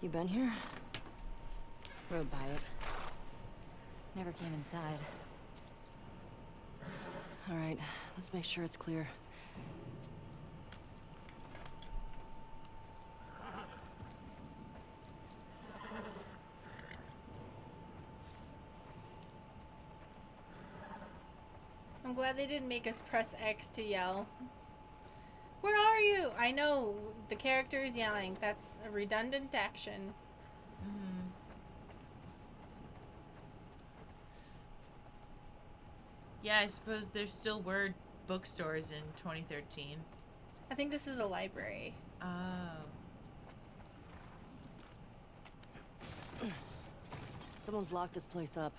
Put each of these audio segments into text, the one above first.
You been here? Rode by it. Never came inside. All right, let's make sure it's clear. I'm glad they didn't make us press X to yell. Where are you? I know, the character is yelling. That's a redundant action. Mm-hmm. Yeah, I suppose there still were bookstores in 2013. I think this is a library. Oh. Someone's locked this place up.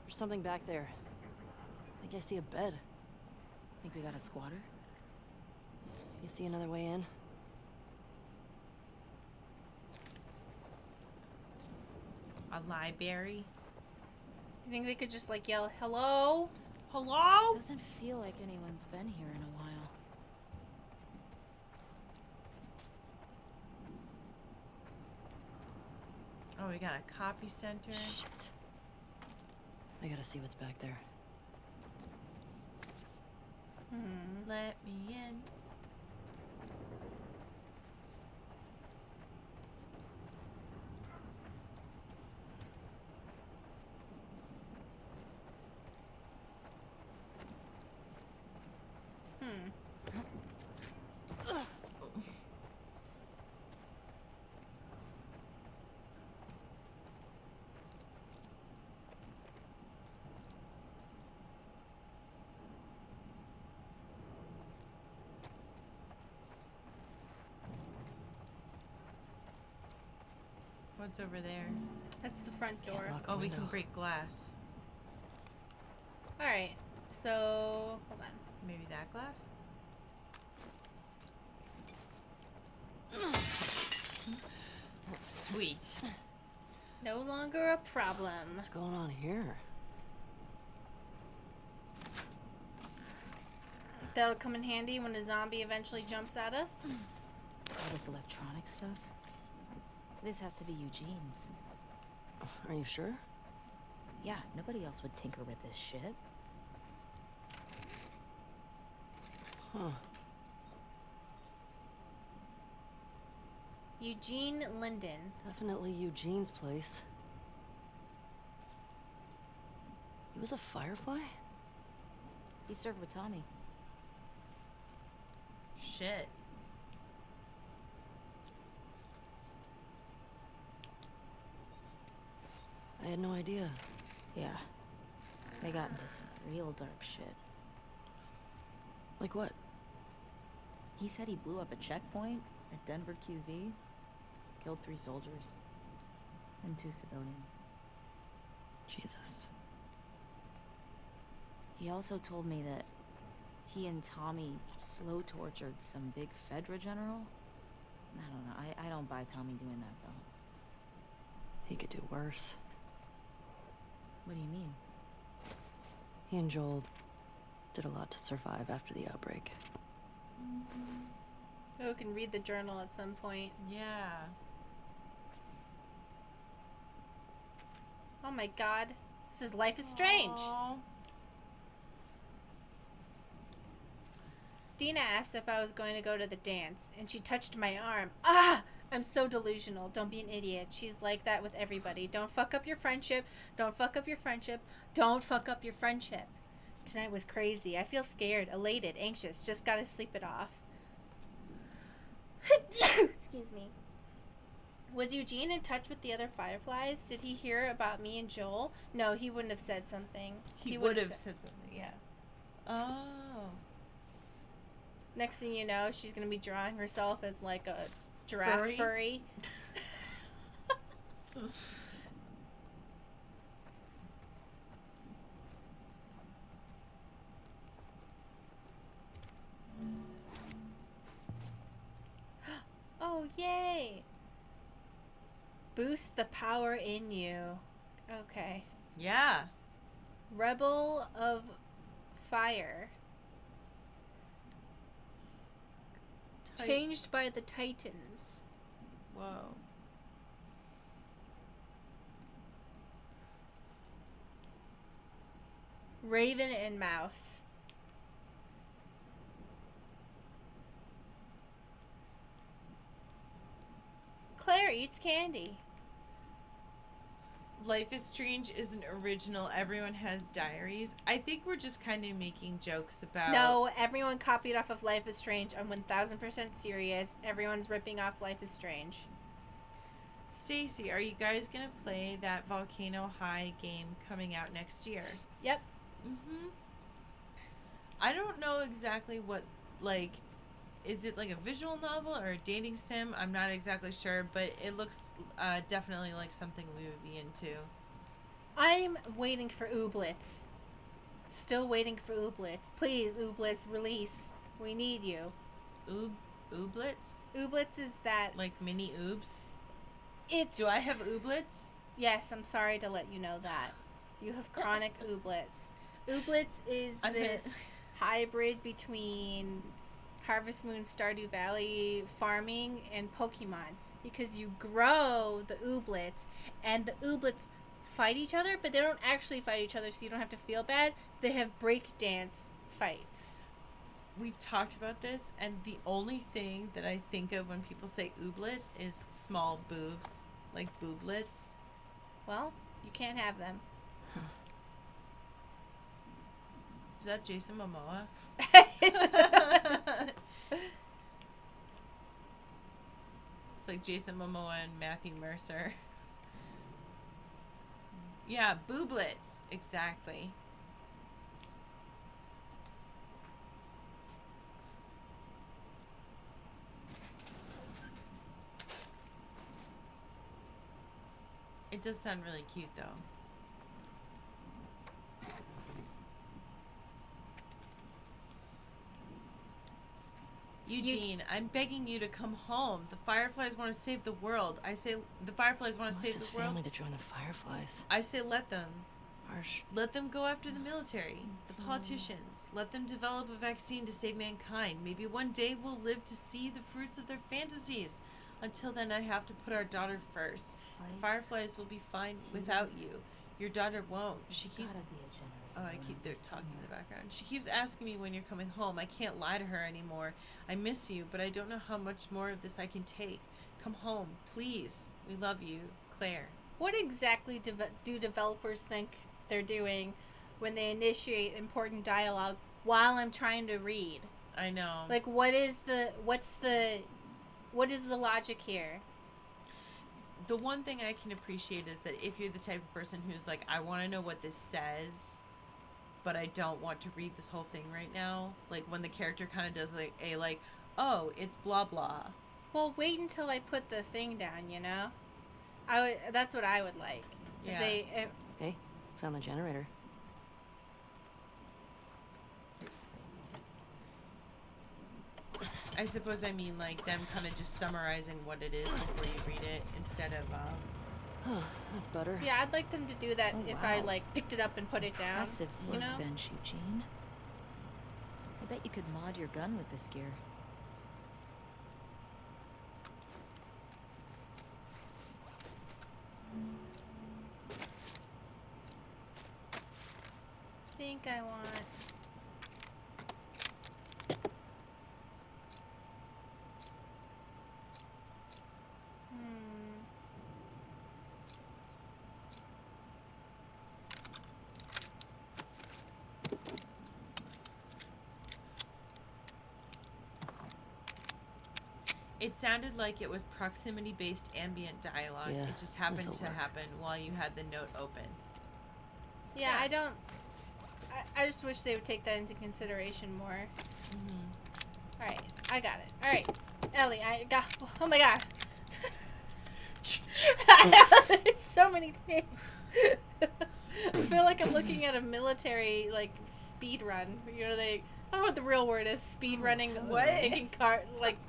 There's something back there. I think I see a bed. Think we got a squatter? You see another way in? A library? You think they could just like yell, hello? Hello? Doesn't feel like anyone's been here in a while. Oh, we got a copy center. Shit. I gotta see what's back there. Let me in. What's over there? That's the front door. Oh, we can break glass. Alright, so hold on. Maybe that glass? Sweet. No longer a problem. What's going on here? That'll come in handy when a zombie eventually jumps at us. All this electronic stuff? This has to be Eugene's. Are you sure? Yeah, nobody else would tinker with this shit. Huh. Eugene Linden. Definitely Eugene's place. He was a firefly? He served with Tommy. Shit. I had no idea. Yeah. They got into some real dark shit. Like what? He said he blew up a checkpoint at Denver QZ, killed 3 soldiers, and 2 civilians. Jesus. He also told me that he and Tommy slow tortured some big Fedra general. I don't know. I don't buy Tommy doing that, though. He could do worse. What do you mean? He and Joel did a lot to survive after the outbreak. Who can read the journal at some point? Yeah. Oh my god. This is Life is Strange. Aww. Dina asked if I was going to go to the dance, and she touched my arm. Ah! I'm so delusional. Don't be an idiot. She's like that with everybody. Don't fuck up your friendship. Don't fuck up your friendship. Don't fuck up your friendship. Tonight was crazy. I feel scared, elated, anxious. Just gotta sleep it off. Excuse me. Was Eugene in touch with the other Fireflies? Did he hear about me and Joel? No, he wouldn't have said something. He would have said something, yeah. Oh. Next thing you know, she's gonna be drawing herself as like a giraffe furry. Oh, yay! Boost the power in you. Okay. Yeah. Rebel of Fire. Changed by the Titans. Whoa. Raven and mouse. Claire eats candy. Life is Strange isn't original. Everyone has diaries. I think we're just kind of making jokes about... No, everyone copied off of Life is Strange. I'm 1000% serious. Everyone's ripping off Life is Strange. Stacy, are you guys going to play that Volcano High game coming out next year? Yep. Mm-hmm. I don't know exactly what, like... Is it like a visual novel or a dating sim? I'm not exactly sure, but it looks definitely like something we would be into. I'm waiting for Ooblets. Still waiting for Ooblets. Please, Ooblets, release. We need you. Ooblets? Ooblets is that... Like mini oobs? It's... Do I have ooblets? Yes, I'm sorry to let you know that. You have chronic Ooblets. Ooblets is this hybrid between Harvest Moon, Stardew Valley farming and Pokemon, because you grow the Ooblets and the Ooblets fight each other, but they don't actually fight each other, so you don't have to feel bad. They have breakdance fights. We've talked about this, and the only thing that I think of when people say ooblets is small boobs, like booblets. Well, you can't have them. Is that Jason Momoa? It's like Jason Momoa and Matthew Mercer. Yeah, booblets. Exactly. It does sound really cute, though. Eugene, I'm begging you to come home. The Fireflies want to save the world. I say the Fireflies want to save his the world. family to join the Fireflies. I say let them. Harsh. Let them go after the military, the politicians. Let them develop a vaccine to save mankind. Maybe one day we'll live to see the fruits of their fantasies. Until then, I have to put our daughter first. The Fireflies will be fine without you. Your daughter won't. She keeps... Oh, they're talking in the background. She keeps asking me when you're coming home. I can't lie to her anymore. I miss you, but I don't know how much more of this I can take. Come home, please. We love you. Claire. What exactly do developers think they're doing when they initiate important dialogue while I'm trying to read? I know. Like, what is the logic here? The one thing I can appreciate is that if you're the type of person who's like, I want to know what this says, but I don't want to read this whole thing right now. Like, when the character kind of does, oh, it's blah, blah. Well, wait until I put the thing down, you know? That's what I would like. Yeah. Hey, found the generator. I suppose I mean, like, them kind of just summarizing what it is before you read it instead of, That's better. Yeah, I'd like them to do that Oh, if wow. I, picked it up and put it down. Impressive you know? workbench, Eugene. I bet you could mod your gun with this gear. I think I want... It sounded like it was proximity-based ambient dialogue. Yeah, It just happened this'll to work. happen while you had the note open. Yeah, Yeah. I just wish they would take that into consideration more. Mm-hmm. Alright, I got it. Alright, Ellie, I got... Oh my god. There's so many things. I feel like I'm looking at a military, speed run. You know, I don't know what the real word is. Speed running, What? taking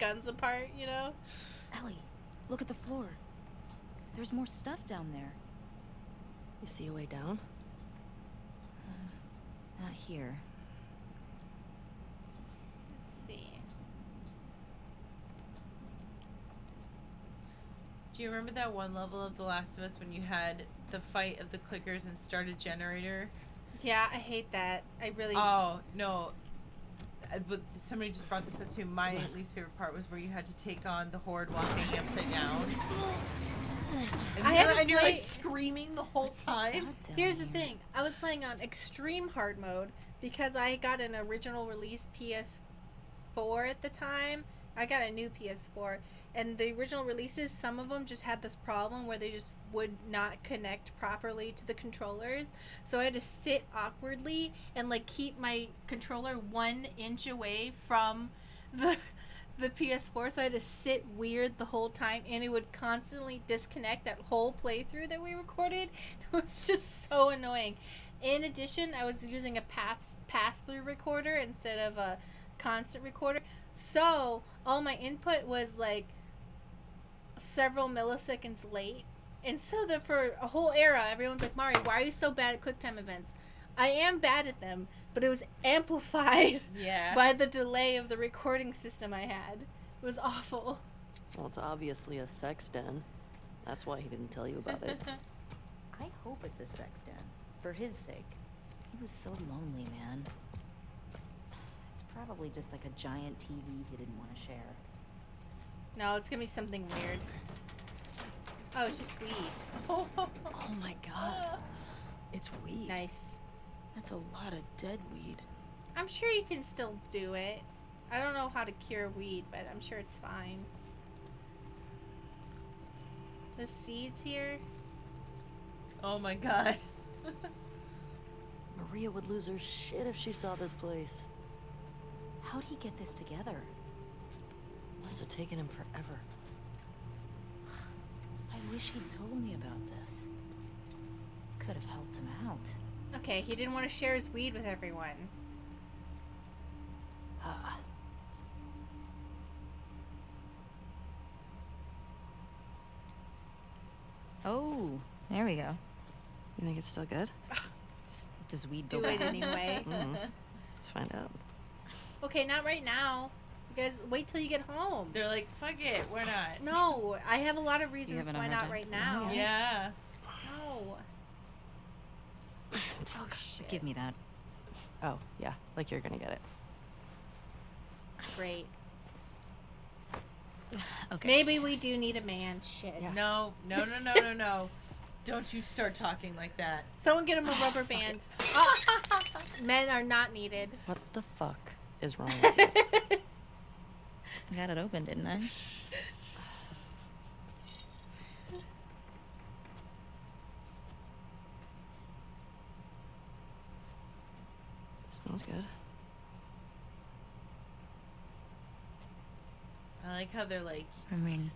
guns apart, you know? Ellie, look at the floor. There's more stuff down there. You see a way down? Not here. Let's see. Do you remember that one level of The Last of Us when you had the fight of the clickers and start a generator? Yeah, I hate that. I really. Oh, no. But somebody just brought this up too. My least favorite part was where you had to take on the horde while hanging upside down. And you're like screaming the whole time. Here's the thing. I was playing on extreme hard mode because I got an original release PS4 at the time. I got a new PS4. And the original releases, some of them just had this problem where they just would not connect properly to the controllers. So I had to sit awkwardly and like keep my controller 1 inch away from the PS4. So I had to sit weird the whole time, and it would constantly disconnect that whole playthrough that we recorded. It was just so annoying. In addition, I was using a pass-through recorder instead of a constant recorder. So all my input was like several milliseconds late, and so that for a whole era everyone's like, Mari, why are you so bad at QuickTime events? I am bad at them, but it was amplified by the delay of the recording system I had. It was awful. Well, it's obviously a sex den. That's why he didn't tell you about it. I hope it's a sex den. For his sake. He was so lonely, man. It's probably just like a giant TV he didn't want to share. No, it's gonna be something weird. Oh, it's just weed. Oh my god. It's weed. Nice. That's a lot of dead weed. I'm sure you can still do it. I don't know how to cure weed, but I'm sure it's fine. There's seeds here. Oh my god. Maria would lose her shit if she saw this place. How'd he get this together? Must have taken him forever. I wish he'd told me about this. Could have helped him out. Okay, he didn't want to share his weed with everyone. Oh, there we go. You think it's still good? Just Does weed do go it bad? anyway. Let's find out. Okay, not right now. You guys, wait till you get home. They're like, fuck it, we're not. No, I have a lot of You reasons have it why on not right right now? now. Yeah. No. Oh, shit. Give me that. Oh, yeah, like you're gonna get it. Great. Okay. Maybe we do need a man. Shit. Yeah. No. Don't you start talking like that. Someone get him a rubber band. Men are not needed. What the fuck is wrong with you? I got it open, didn't I? Smells good. I like how they're like, I mean,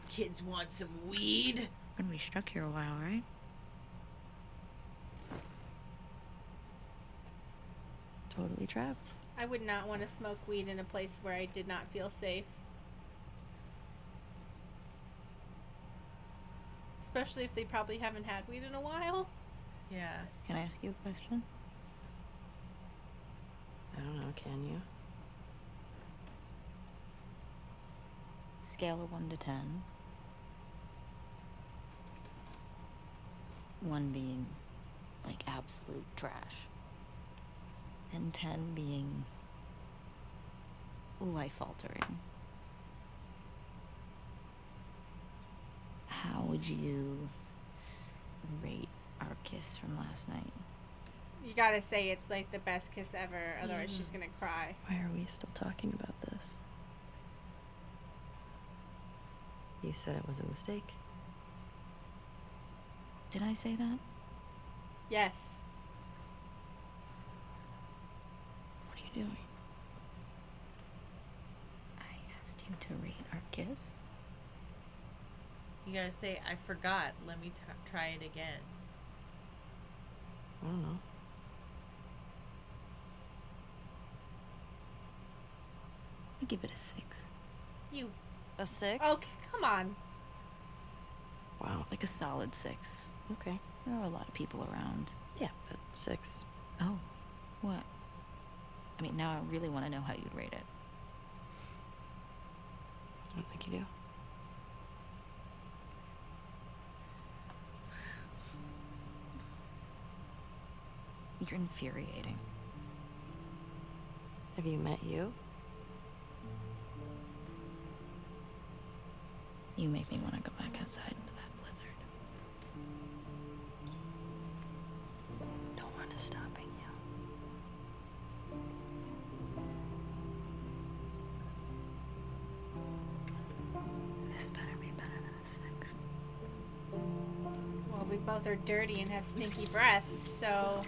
kids want some weed. when we stuck here a while, right? Totally trapped. I would not want to smoke weed in a place where I did not feel safe. Especially if they probably haven't had weed in a while. Yeah. Can I ask you a question? I don't know, can you? Scale of 1 to 10. 1 being, like, absolute trash. And 10 being life-altering. How would you rate our kiss from last night? You gotta say it's like the best kiss ever, otherwise she's gonna cry. Why are we still talking about this? You said it was a mistake. Did I say that? Yes. What are you doing? I asked you to rate our kiss. You gotta say, I forgot. Let me try it again. I don't know. I give it a 6. You. A 6? Okay, come on. Wow. Like a solid 6. Okay. There are a lot of people around. Yeah, but 6. Oh. What? I mean, now I really want to know how you'd rate it. I don't think you do. You're infuriating. Have you met you? You make me want to go back outside into that blizzard. No one is stopping you. This better be better than a 6. Well, we both are dirty and have stinky breath, so...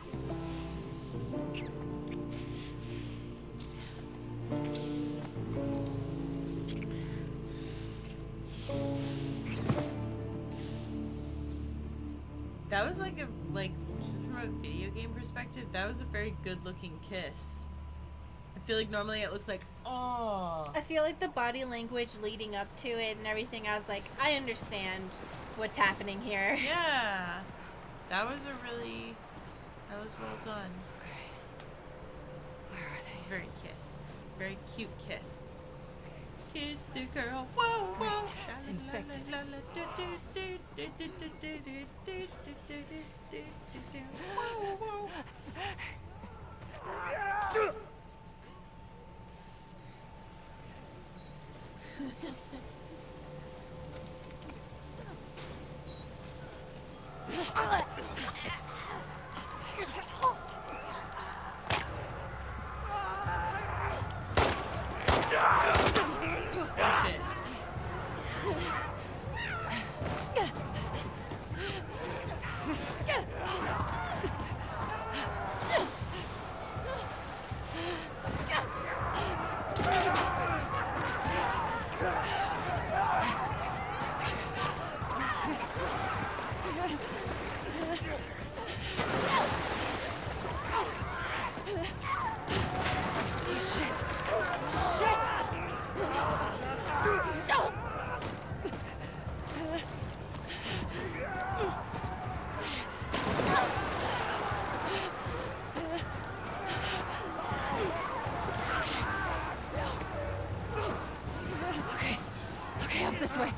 That was like just from a video game perspective, that was a very good looking kiss. I feel like normally it looks like, oh. I feel like the body language leading up to it and everything, I was like, I understand what's happening here. Yeah. That was well done. Okay. Where are It's very kiss. Very cute kiss. Kiss the girl. Whoa, whoa. Infected. Whoa, whoa. Oh, shit. Okay, up this way.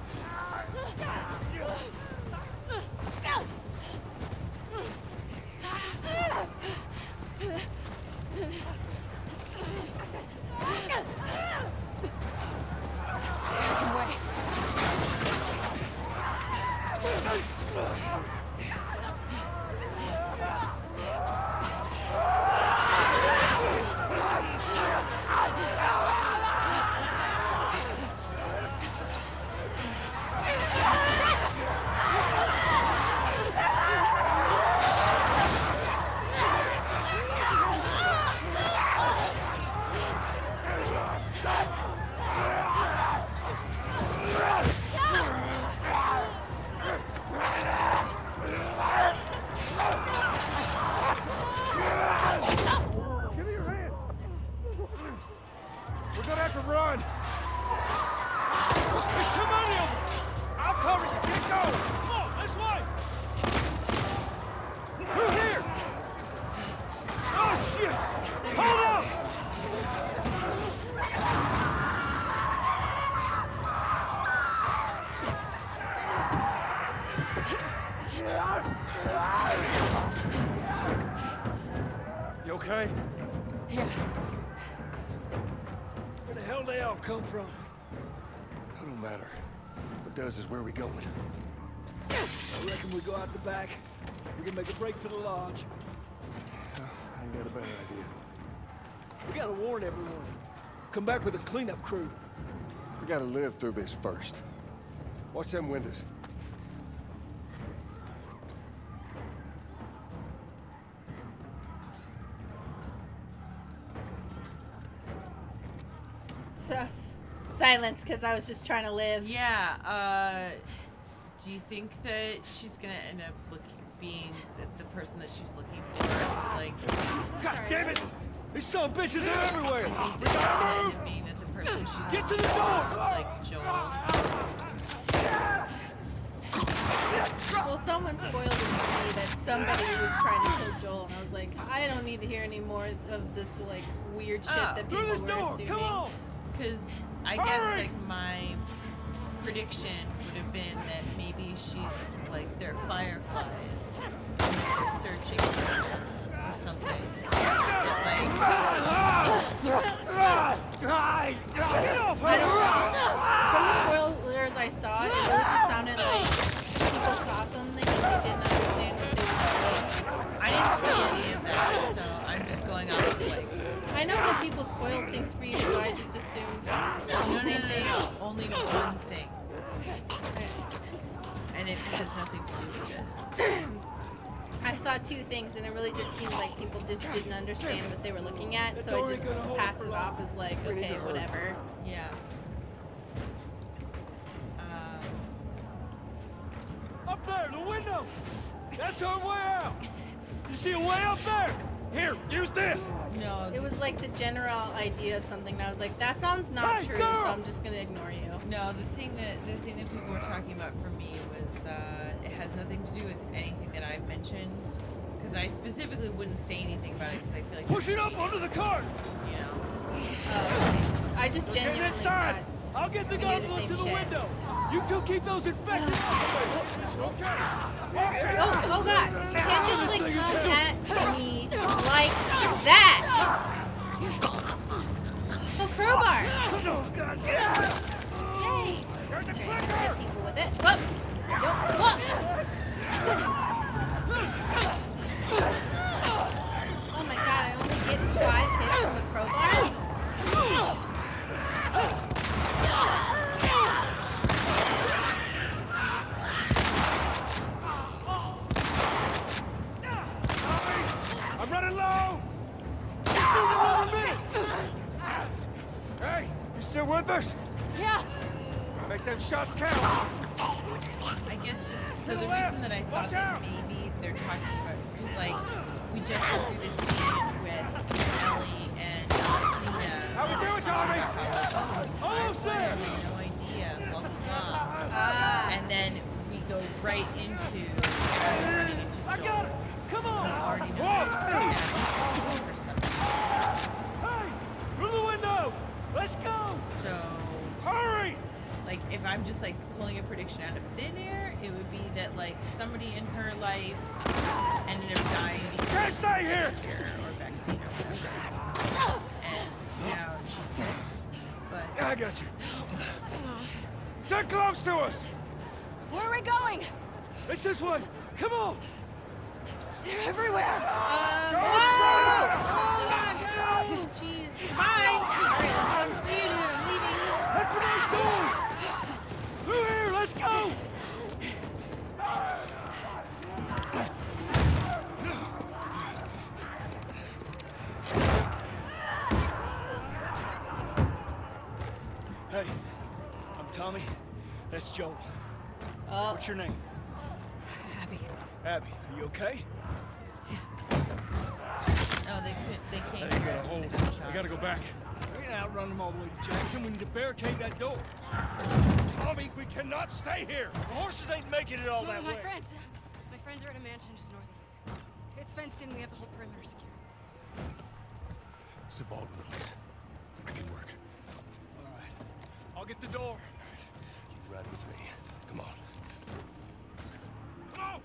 You okay? Yeah. Where the hell they all come from? It don't matter. What does is where we going. I reckon we go out the back. We can make a break for the lodge. I ain't got a better idea. We gotta warn everyone. Come back with a cleanup crew. We gotta live through this first. Watch them windows. So, silence, because I was just trying to live. Yeah, do you think that she's gonna end up being the person that she's looking for? It's like, God damn it! These son of bitches are everywhere! do you think that she's gonna end up being the person she's Get to looking the door! for? Like Joel. Well, someone spoiled it for me that somebody was trying to kill Joel, and I was like, I don't need to hear any more of this, like, weird shit that Through people this were door! assuming. Come on! Because I guess like my prediction would have been that maybe she's like they're fireflies and they're searching for or something. I don't know. From the spoilers I saw, it really just sounded like people saw something and they didn't understand what they were saying. I didn't see any of that, so I'm just going off of like. I know that people spoiled things for you, so I just assumed the same thing. No. Only one thing. And it has nothing to do with this. I saw two things, and it really just seemed like people just didn't understand what they were looking at, so I just passed it off as like, okay, whatever. Yeah. Up there, the window! That's our way out! You see a way up there? Here, use this! No. It was like the general idea of something, and I was like, that sounds not Hey, true, girl! so I'm just gonna ignore you. No, the thing that people were talking about for me was it has nothing to do with anything that I mentioned, because I specifically wouldn't say anything about it because I feel like Push that's it up cheating, onto the cart! you know. I just Get genuinely inside! thought I'll get the we do the gondola same to the shit. window! You two keep those infected okay! Watch it! Oh god, you can't just like come at me like that! Oh, crowbar! Oh, God. Yay! There's a Okay, clicker! hit people with it. Whoop! Oh my god, I only get 5 hits from a crowbar? I'm running low! Just need another minute! Hey, you still with us? Yeah. Make them shots count! I guess just so the reason that I thought Watch that out! maybe they're talking about because like we just went through this scene with Ellie and Dina. How we doing, Tommy? I Almost there! have no idea, blah blah blah. Ah. And then we go right into running into I Joel. got it! Come We on! already know Whoa! that he's for something. Hey! Through the window! Let's go! So Hurry! like if I'm just like pulling a prediction out of thin air, it would be that like somebody in her life ended up dying because Can't stay here! or vaccine or whatever. And now she's pissed. But I got you. Get close to us! Where are we going? It's this way! Come on! They're everywhere. Oh, jeez. Bye! Sorry, that sucks for you, dude. I'm leaving. Head for those doors! Through here, let's go! Hey, I'm Tommy. That's Joel. Oh, What's your name? Abby. Abby. Are you okay? no, they came I to got us a hold. with the gunshots. I gotta go back. We can outrun them all the way to Jackson. We need to barricade that door. Tommy, we cannot stay here. The horses ain't making it all that My way. friends. My friends are at a mansion just north of here. It's fenced in. We have the whole perimeter secure. It's the Baldwin place. I can work. All right. I'll get the door. You ride with me. Come on. Come on!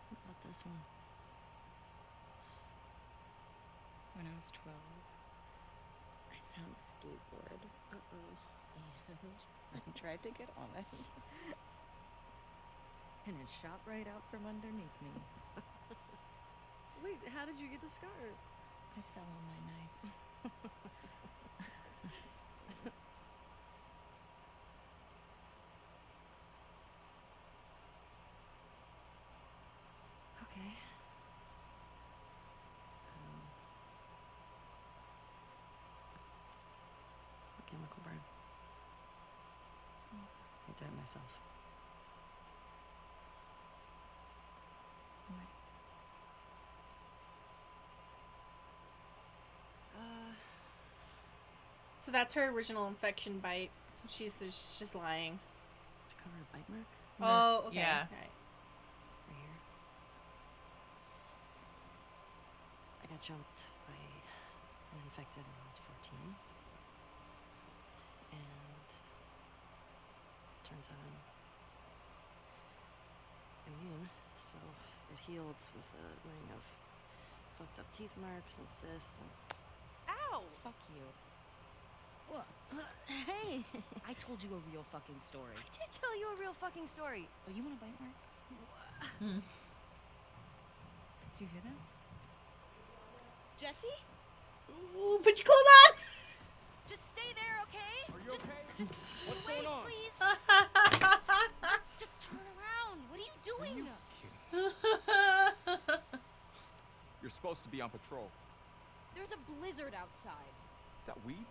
What about this one? When I was 12, I found a skateboard. And I tried to get on it. And it shot right out from underneath me. Wait, how did you get the scar? I fell on my knife. Okay. Chemical burn. I did it myself. Why? So that's her original infection bite. She's just lying. To cover a bite mark? Oh, okay. Yeah. Right. Right here. I got jumped by an infected when I was 14. And turns out I'm immune, so it healed with a ring of fucked up teeth marks and cysts and... Ow! Fuck you. What? Hey! I told you a real fucking story. I did tell you a real fucking story. Oh, you want a bite mark? Hmm. Did you hear that? Jesse? Ooh, put your clothes on! Just stay there, okay? Are you okay? Just What's wait, going on? please. Just turn around. What are you doing? You're supposed to be on patrol. There's a blizzard outside. Is that weed?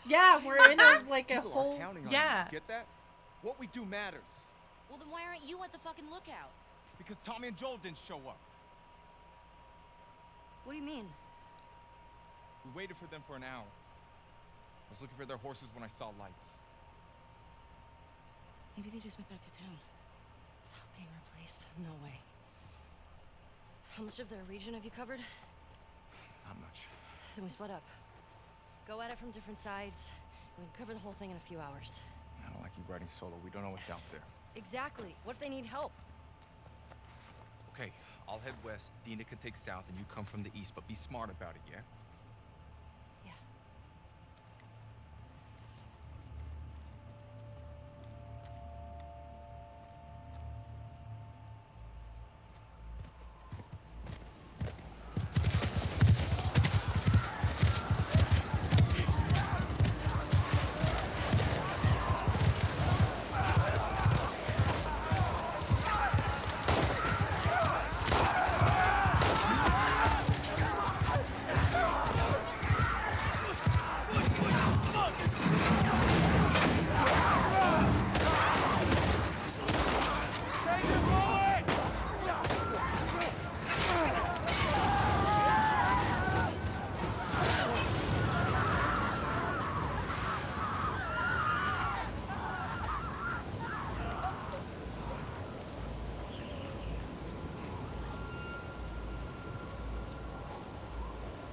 Yeah, we're in a People whole... are counting on Yeah. you. Get that? What we do matters. Well, then why aren't you at the fucking lookout? Because Tommy and Joel didn't show up. What do you mean? We waited for them for an hour. I was looking for their horses when I saw lights. Maybe they just went back to town. Without being replaced? No way. How much of their region have you covered? Not much. Then we split up. Go at it from different sides. And we can cover the whole thing in a few hours. I don't like you riding solo. We don't know what's out there. Exactly. What if they need help? Okay, I'll head west. Dina can take south, and you come from the east. But be smart about it, yeah? Yeah.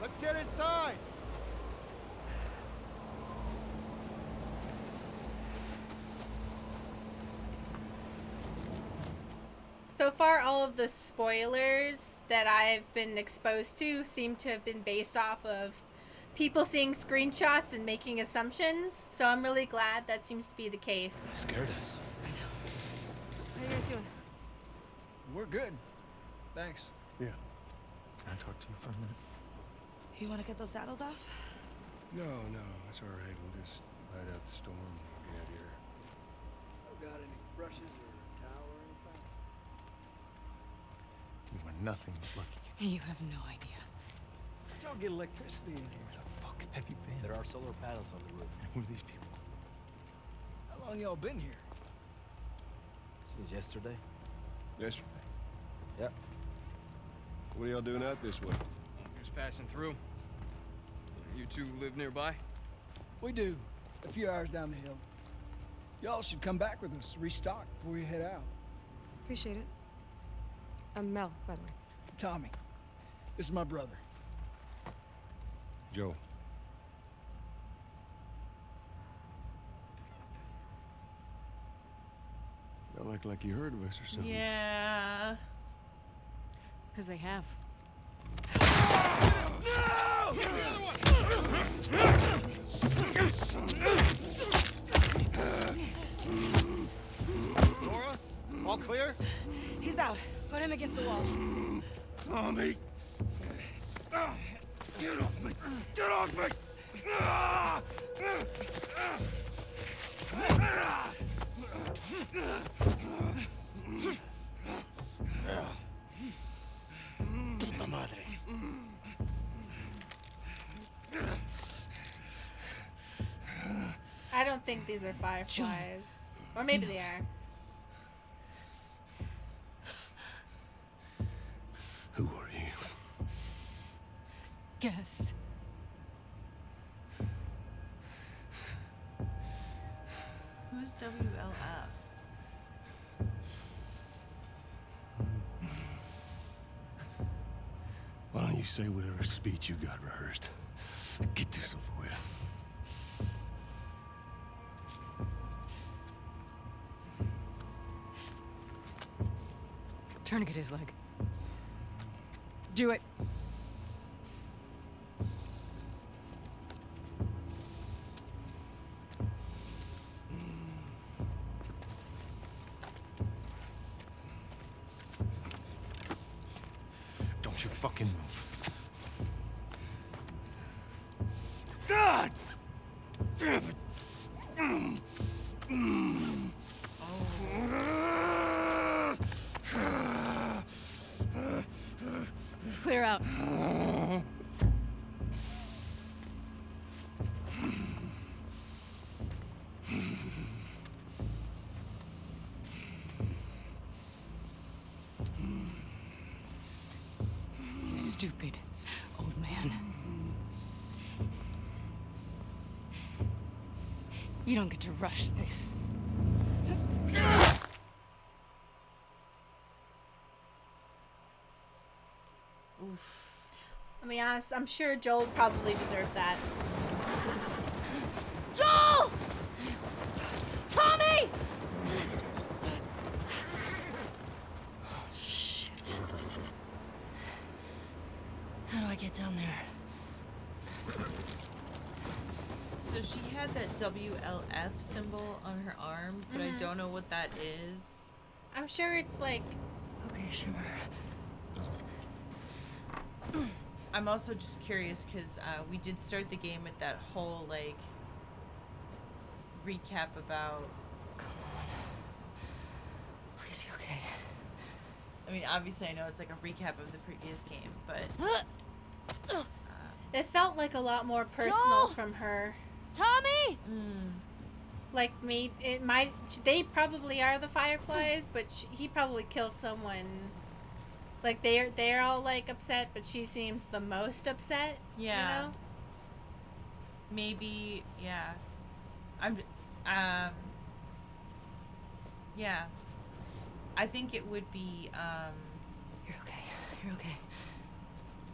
Let's get inside. So far, all of the spoilers that I've been exposed to seem to have been based off of people seeing screenshots and making assumptions. So I'm really glad that seems to be the case. Scared us. How are you guys doing? We're good. Thanks. Yeah. Can I talk to you for a minute? You want to get those saddles off? No, that's all right. We'll just ride out the storm and get out of here. Got any brushes or towel or anything? You were nothing but lucky. You have no idea. Don't get electricity in here. Where the fuck have you been? There are solar panels on the roof. Who are these people? How long y'all been here? Since yesterday? Yesterday. Yep. What are y'all doing out this way? Just passing through. You two live nearby? We do. A few hours down the hill. Y'all should come back with us, restock before we head out. Appreciate it. I'm Mel, by the way. Tommy, this is my brother. Joe. Y'all act like you heard of us or something. Yeah. Because they have. Nora? All clear? He's out. Put him against the wall. Tommy! Get off me! Get off me! Puta madre. I don't think these are fireflies. Or maybe they are. Who are you? Guess. WLF? Why don't you say whatever speech you got rehearsed? Get this over with. Tourniquet his leg. Do it. Don't you fucking move. God! Damn it! Clear out. You stupid old man. You don't get to rush this. Oof. I'll be honest, I'm sure Joel probably deserved that. Joel! Tommy! Shit. How do I get down there? So she had that WLF symbol on her arm, but I don't know what that is. I'm sure it's like... Okay, Shimmer. I'm also just curious because we did start the game with that whole, like, recap about... Come on. Please be okay. I mean, obviously I know it's like a recap of the previous game, but... It felt like a lot more personal Joel! from her. Tommy! Like, me, it might... They probably are the Fireflies, but he probably killed someone... Like, they're all, like, upset, but she seems the most upset, Yeah. you know? Maybe, yeah. Yeah. I think it would be, You're okay. You're okay.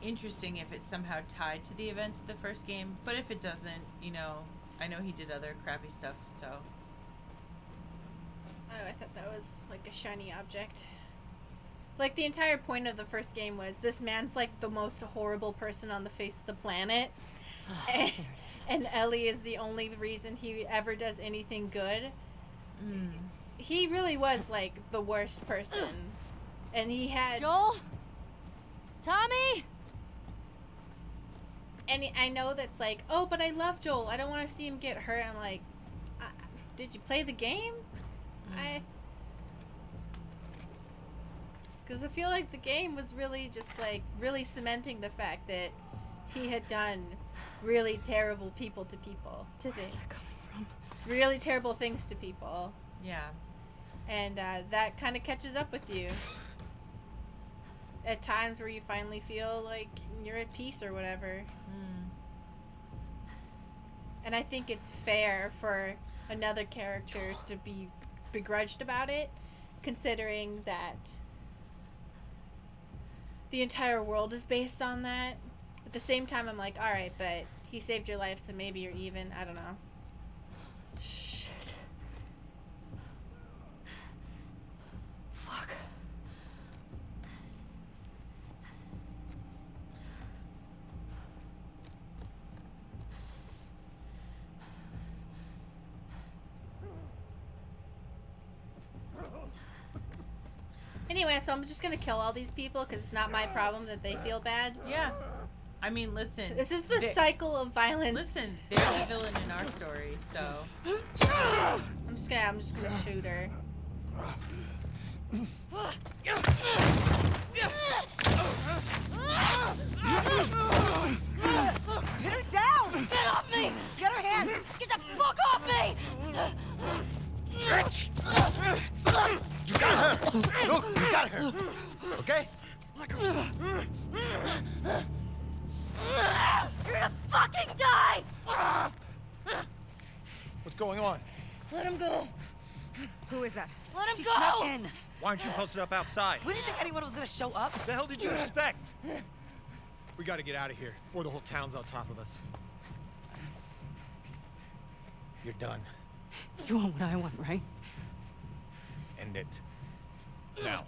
interesting if it's somehow tied to the events of the first game, but if it doesn't, you know, I know he did other crappy stuff, so. Oh, I thought that was, like, a shiny object. Like, the entire point of the first game was this man's, like, the most horrible person on the face of the planet. There it is. And Ellie is the only reason he ever does anything good. He really was, like, the worst person. And he had... Joel? Tommy? And I know that's like, oh, but I love Joel. I don't want to see him get hurt. I'm like, did you play the game? Because I feel like the game was really just, like, really cementing the fact that he had done really terrible people to people. Where's that coming from? Really terrible things to people. Yeah. And that kind of catches up with you. At times where you finally feel like you're at peace or whatever. And I think it's fair for another character to be begrudged about it, considering that the entire world is based on that. At the same time, I'm like, alright, but he saved your life, so maybe you're even. I don't know. Shit. Fuck. Anyway, so I'm just gonna kill all these people because it's not my problem that they feel bad. Yeah. I mean, listen. This is the cycle of violence. Listen, they're the villain in our story, so. I'm just gonna shoot her. Pin her down! Get off me! Get her hands! Get the fuck off me! Bitch! You got her! Look, you got her! Okay? You're gonna fucking die! What's going on? Let him go. Who is that? Let him She go! snuck in. Why aren't you posted up outside? We didn't think anyone was gonna show up. The hell did you expect? We gotta get out of here before the whole town's on top of us. You're done. You want what I want, right? End it. Now.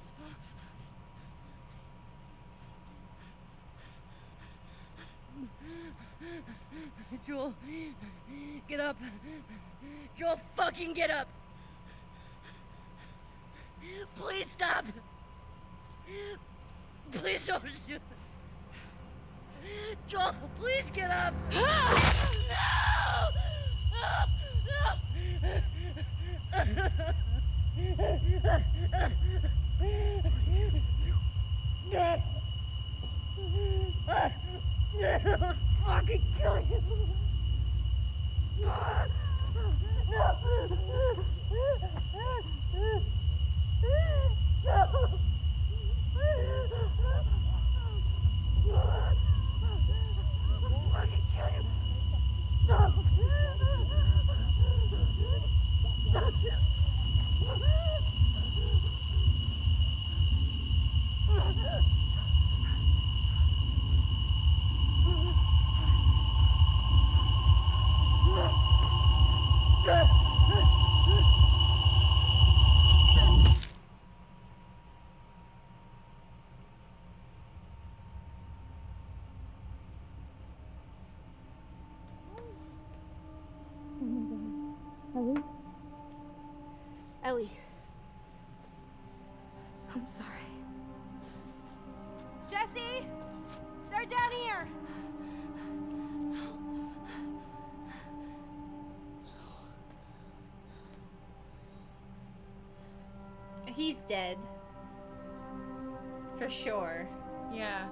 Joel, get up. Joel, fucking get up. Please stop. Please don't shoot. Joel, please get up. No! Fucking kill you! Ellie. I'm sorry. Jesse! They're down here! He's dead. For sure. Yeah.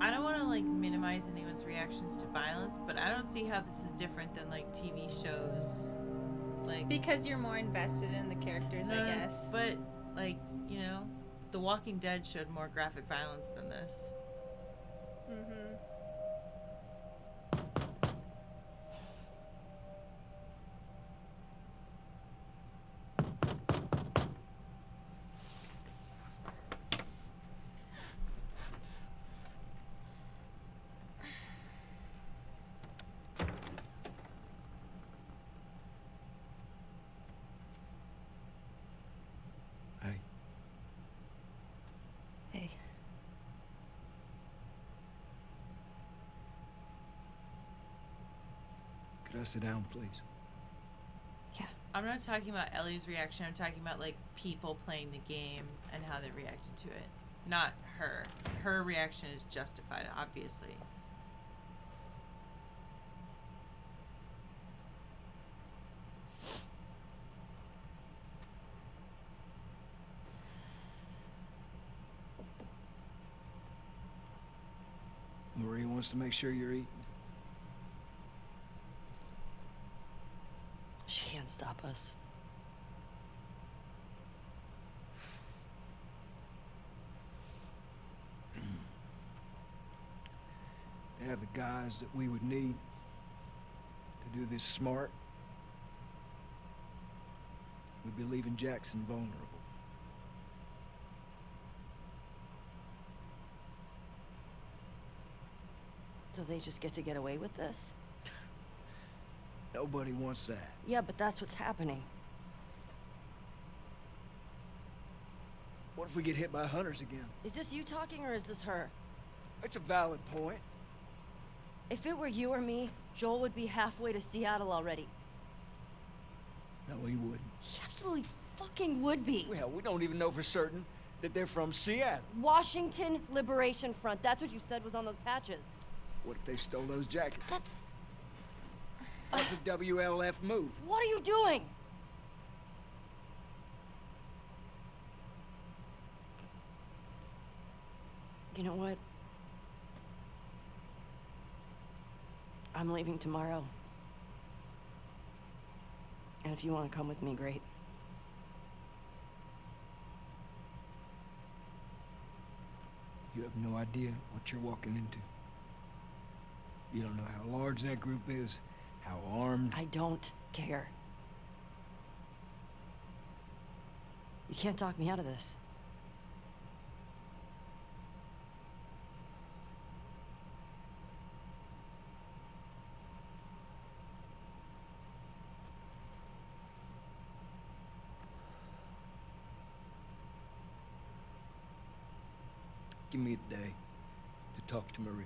I don't want to like minimize anyone's reactions to violence, but I don't see how this is different than like TV shows. Like Because you're more invested in the characters, I guess. But like, you know, The Walking Dead showed more graphic violence than this. Mm-hmm. Hey, Hey. could I sit down, please? I'm not talking about Ellie's reaction. I'm talking about like people playing the game and how they reacted to it. Not her. Her reaction is justified, obviously. Maria wants to make sure you're eating. She can't stop us. They have the guys that we would need to do this smart. We'd be leaving Jackson vulnerable. So they just get to get away with this? Nobody wants that. Yeah, but that's what's happening. What if we get hit by hunters again? Is this you talking or is this her? It's a valid point. If it were you or me, Joel would be halfway to Seattle already. No, he wouldn't. He absolutely fucking would be. Well, we don't even know for certain that they're from Seattle. Washington Liberation Front. That's what you said was on those patches. What if they stole those jackets? That's... What's the WLF move? What are you doing? You know what? I'm leaving tomorrow. And if you want to come with me, great. You have no idea what you're walking into. You don't know how large that group is, How armed? I don't care. You can't talk me out of this. Give me a day to talk to Maria.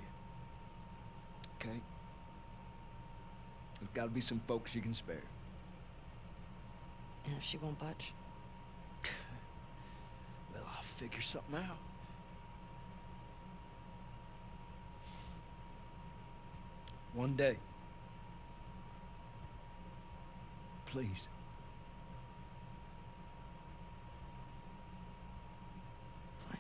Okay? There's gotta be some folks you can spare. And if she won't budge? Well, I'll figure something out. One day. Please. Fine.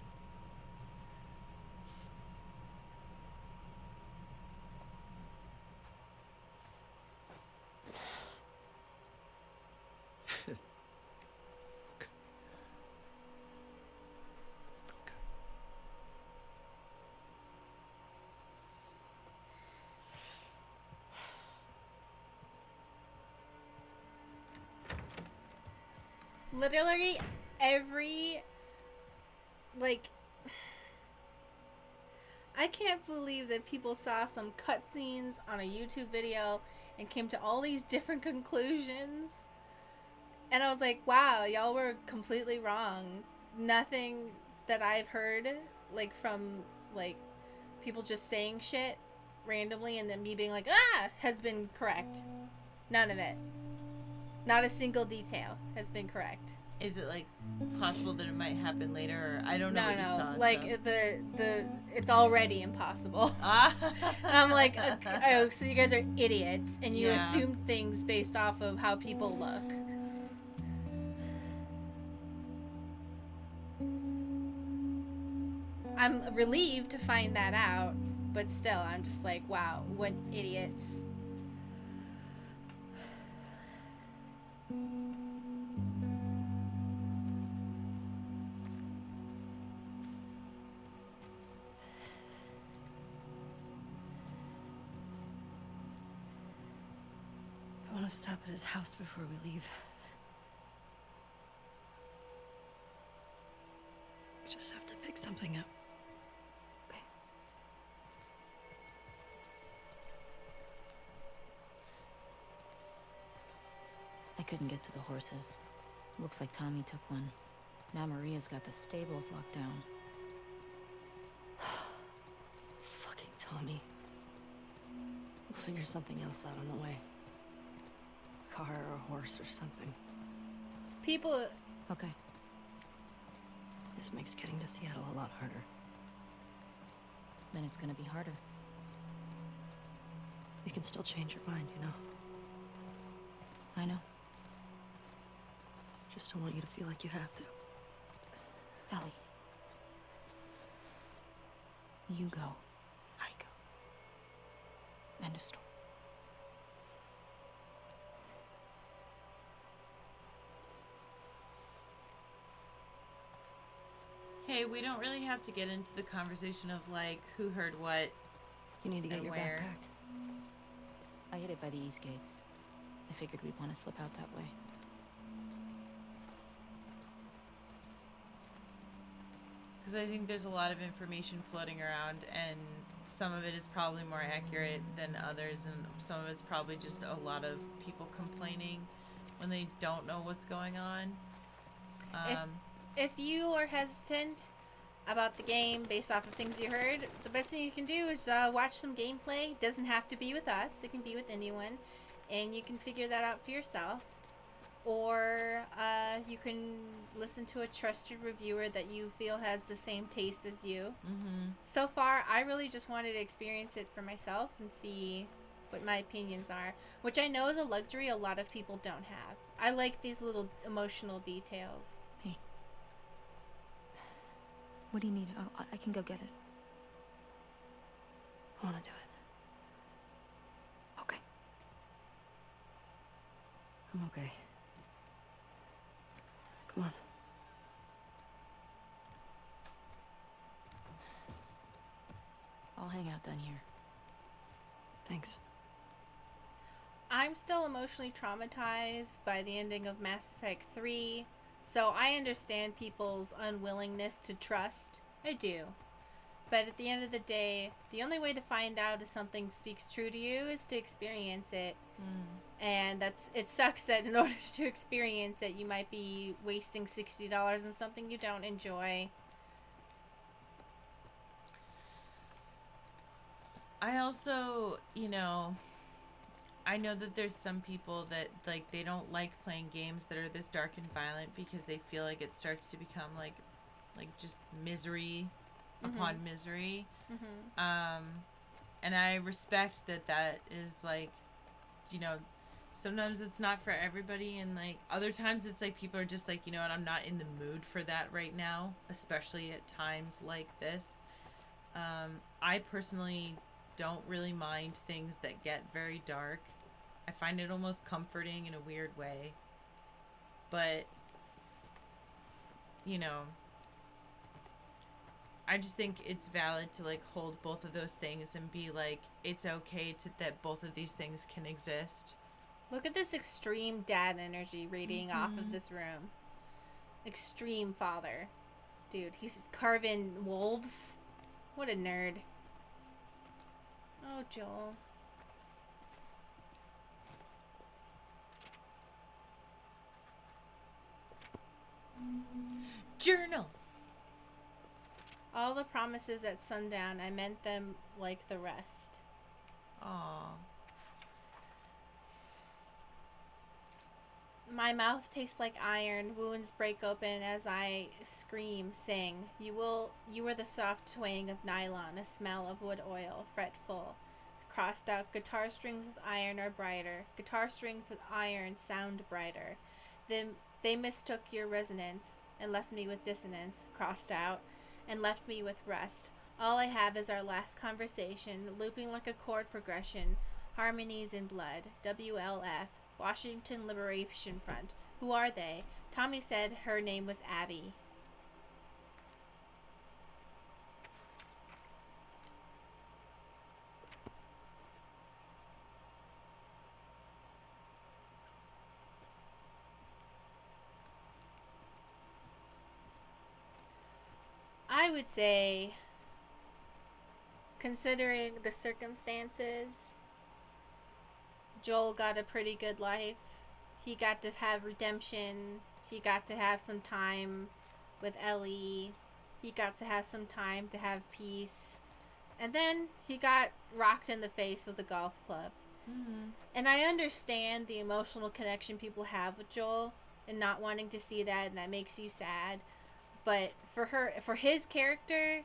Literally every, like, I can't believe that people saw some cutscenes on a YouTube video and came to all these different conclusions. And I was like, wow, y'all were completely wrong. Nothing that I've heard, like, from, like, people just saying shit randomly and then me being like, ah, has been correct. None of it. Not a single detail has been correct. Is it like possible that it might happen later? Or I don't know what you saw. Like so. the it's already impossible. Ah. And I'm like, okay, oh, so you guys are idiots and you Yeah. assumed things based off of how people look. I'm relieved to find that out, but still, I'm just like, wow, what idiots. I want to stop at his house before we leave. We just have to pick something up. Okay. I couldn't get to the horses. Looks like Tommy took one. Now Maria's got the stables locked down. Fucking Tommy. We'll figure something else out on the way. Car or a horse or something. People, Okay. This makes getting to Seattle a lot harder. Then it's gonna be harder. You can still change your mind, you know? I know. Just don't want you to feel like you have to. Ellie. You go. I go. End of story. Hey, we don't really have to get into the conversation of like who heard what. You need to get And your where? backpack. I hid it by the east gates. I figured we'd want to slip out that way. Because I think there's a lot of information floating around, and some of it is probably more accurate than others, and some of it's probably just a lot of people complaining when they don't know what's going on. if you are hesitant about the game based off of things you heard, the best thing you can do is watch some gameplay. It doesn't have to be with us. It can be with anyone. And you can figure that out for yourself. Or you can listen to a trusted reviewer that you feel has the same taste as you. Mm-hmm. So far, I really just wanted to experience it for myself and see what my opinions are. Which I know is a luxury a lot of people don't have. I like these little emotional details. Hey. What do you need? I can go get it. I want to do it. Okay. I'm okay. Come on. I'll hang out down here. Thanks. I'm still emotionally traumatized by the ending of Mass Effect 3, so I understand people's unwillingness to trust. I do. But at the end of the day, the only way to find out if something speaks true to you is to experience it. And it sucks that in order to experience it, you might be wasting $60 on something you don't enjoy. I also, you know, I know that there's some people that, like, they don't like playing games that are this dark and violent because they feel like it starts to become, like just misery upon misery. And I respect that is, like, you know, sometimes it's not for everybody, and, like, other times it's, like, people are just, like, you know what, I'm not in the mood for that right now, especially at times like this. I personally don't really mind things that get very dark. I find it almost comforting in a weird way. But, you know, I just think it's valid to, like, hold both of those things and be like, it's okay that both of these things can exist. Look at this extreme dad energy radiating off of this room. Extreme father. Dude, he's just carving wolves. What a nerd. Oh, Joel. Journal! All the promises at sundown, I meant them like the rest. Aww. My mouth tastes like iron, wounds break open as I scream, sing. You are the soft twang of nylon, a smell of wood oil, fretful. Crossed out, guitar strings with iron are brighter. Guitar strings with iron sound brighter. They mistook your resonance and left me with dissonance, crossed out, and left me with rest. All I have is our last conversation, looping like a chord progression, harmonies in blood, WLF. Washington Liberation Front. Who are they? Tommy said her name was Abby. I would say, considering the circumstances, Joel got a pretty good life. He got to have redemption. He got to have some time with Ellie. He got to have some time to have peace. And then he got rocked in the face with a golf club. And I understand the emotional connection people have with Joel and not wanting to see that, and that makes you sad. But for his character,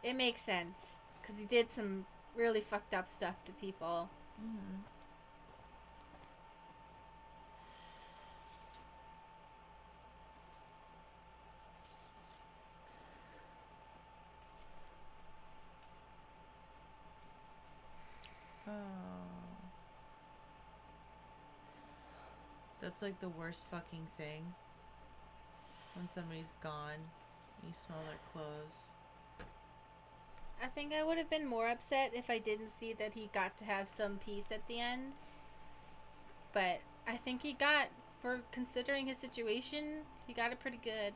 it makes sense. Because he did some really fucked up stuff to people. That's like the worst fucking thing. When somebody's gone, you smell their clothes. I think I would have been more upset if I didn't see that he got to have some peace at the end. But I think he got, for considering his situation, he got it pretty good.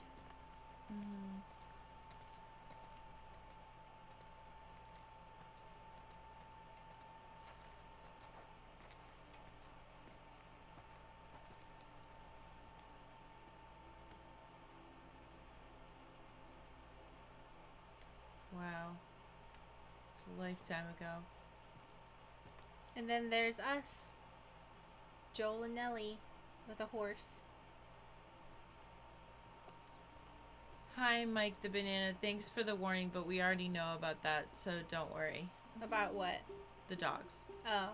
Wow. It's a lifetime ago. And then there's us. Joel and Ellie with a horse. Hi, Mike the Banana. Thanks for the warning, but we already know about that, so don't worry. About what? The dogs. Oh.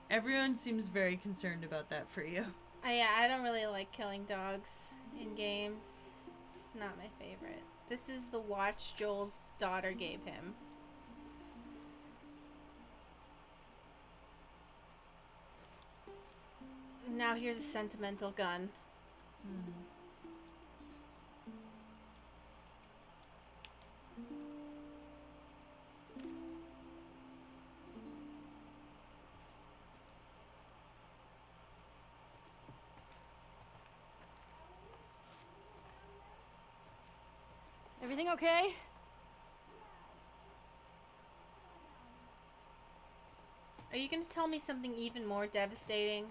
Everyone seems very concerned about that for you. Yeah, I don't really like killing dogs in games. It's not my favorite. This is the watch Joel's daughter gave him. Now here's a sentimental gun. Everything okay? Are you gonna tell me something even more devastating?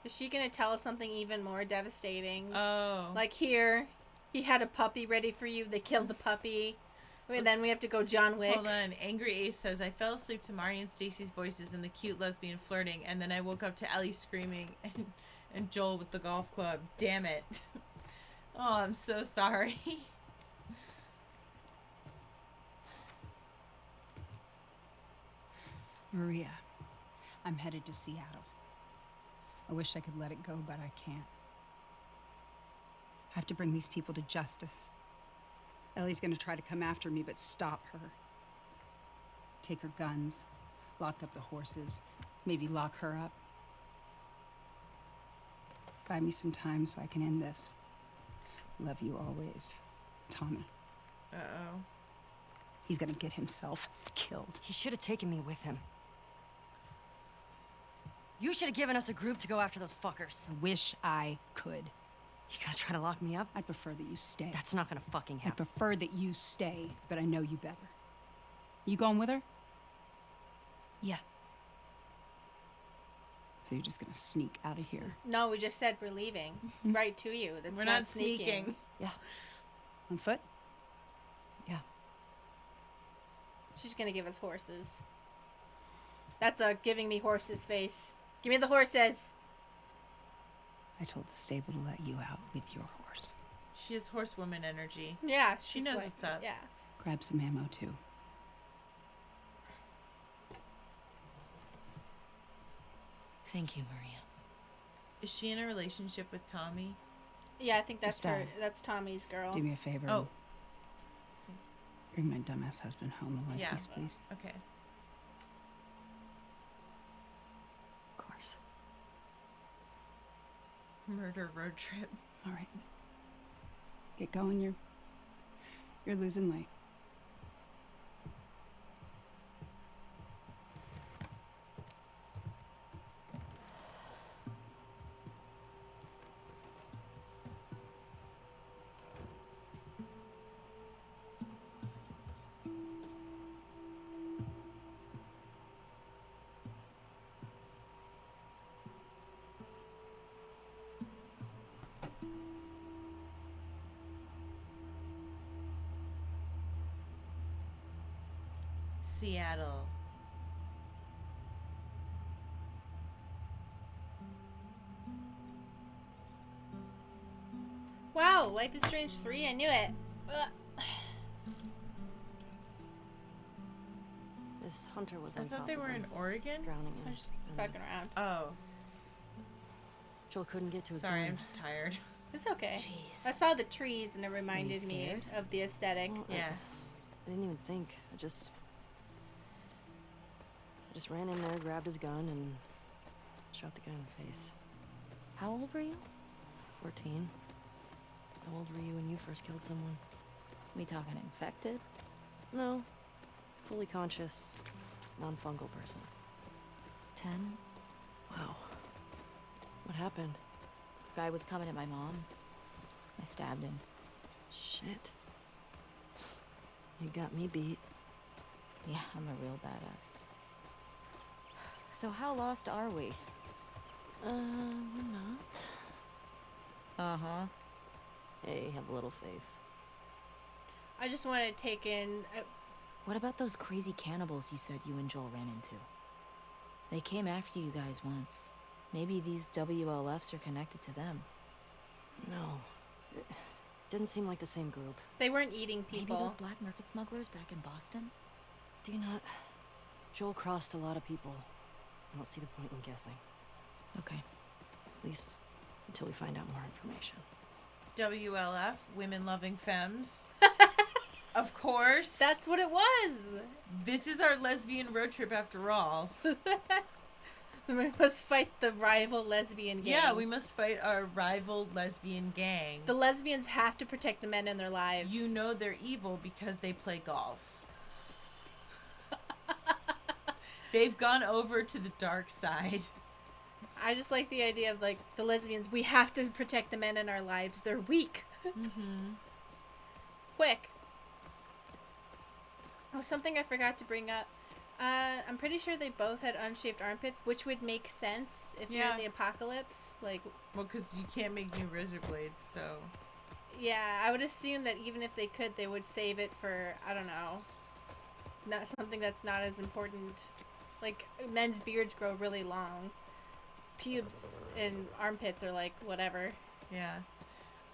Is she gonna tell us something even more devastating? Oh. Like here, he had a puppy ready for you. They killed the puppy. And then we have to go John Wick. Hold on. Angry Ace says, I fell asleep to Mari and Stacy's voices and the cute lesbian flirting, and then I woke up to Ellie screaming and Joel with the golf club. Damn it. Oh, I'm so sorry. Maria, I'm headed to Seattle. I wish I could let it go, but I can't. I have to bring these people to justice. Ellie's gonna try to come after me, but stop her. Take her guns, lock up the horses, maybe lock her up. Buy me some time so I can end this. Love you always, Tommy. Uh-oh. He's gonna get himself killed. He should have taken me with him. You should have given us a group to go after those fuckers. I wish I could. You gonna try to lock me up? I'd prefer that you stay. That's not gonna fucking I'd happen. prefer that you stay, but I know you better. You going with her? Yeah. So you're just gonna sneak out of here? No, we just said we're leaving. Right to you. That's We're not sneaking. Yeah. On foot? Yeah. She's gonna give us horses. That's a giving me horses face. Give me the horses. I told the stable to let you out with your horse. She has horsewoman energy. Yeah, She she's knows like, what's up. Yeah. Grab some ammo too. Thank you, Maria. Is she in a relationship with Tommy? Yeah, I think that's Just, her. That's Tommy's girl. Do me a favor. Oh. Bring my dumbass husband home in one Yeah. piece, please. Okay. Of course. Murder road trip. All right. Get going. You're losing light. Seattle. Wow, Life is Strange 3. I knew it. Ugh. This hunter was I on thought top they of were him, in Oregon? drowning him. I'm just fucking around. Oh. Joel couldn't get to his Sorry, gun. I'm just tired. It's okay. Jeez. I saw the trees and it reminded me scared? of the aesthetic. Well, Yeah. I didn't even think. I just ran in there, grabbed his gun, and shot the guy in the face. How old were you? 14. How old were you when you first killed someone? We talking infected? No. Fully conscious, non-fungal person. 10? Wow. What happened? Guy was coming at my mom. I stabbed him. Shit. You got me beat. Yeah, I'm a real badass. So how lost are we? We're not. Uh-huh. Hey, have a little faith. I just want to take in. What about those crazy cannibals you said you and Joel ran into? They came after you guys once. Maybe these WLFs are connected to them. No. It didn't seem like the same group. They weren't eating people. Maybe those black market smugglers back in Boston? Dina, Joel crossed a lot of people. I don't see the point in guessing. Okay. At least until we find out more information. WLF, Women Loving Femmes. Of course. That's what it was. This is our lesbian road trip after all. We must fight the rival lesbian gang. Yeah, we must fight our rival lesbian gang. The lesbians have to protect the men in their lives. You know they're evil because they play golf. They've gone over to the dark side. I just like the idea of, like, the lesbians, we have to protect the men in our lives. They're weak. Mm-hmm. quick. Oh, something I forgot to bring up. I'm pretty sure they both had unshaved armpits, which would make sense if you're in the apocalypse. Like, well, because you can't make new razor blades, so. Yeah, I would assume that even if they could, they would save it for, I don't know, not something that's not as important. Like, men's beards grow really long. Pubes and armpits are like, whatever. Yeah.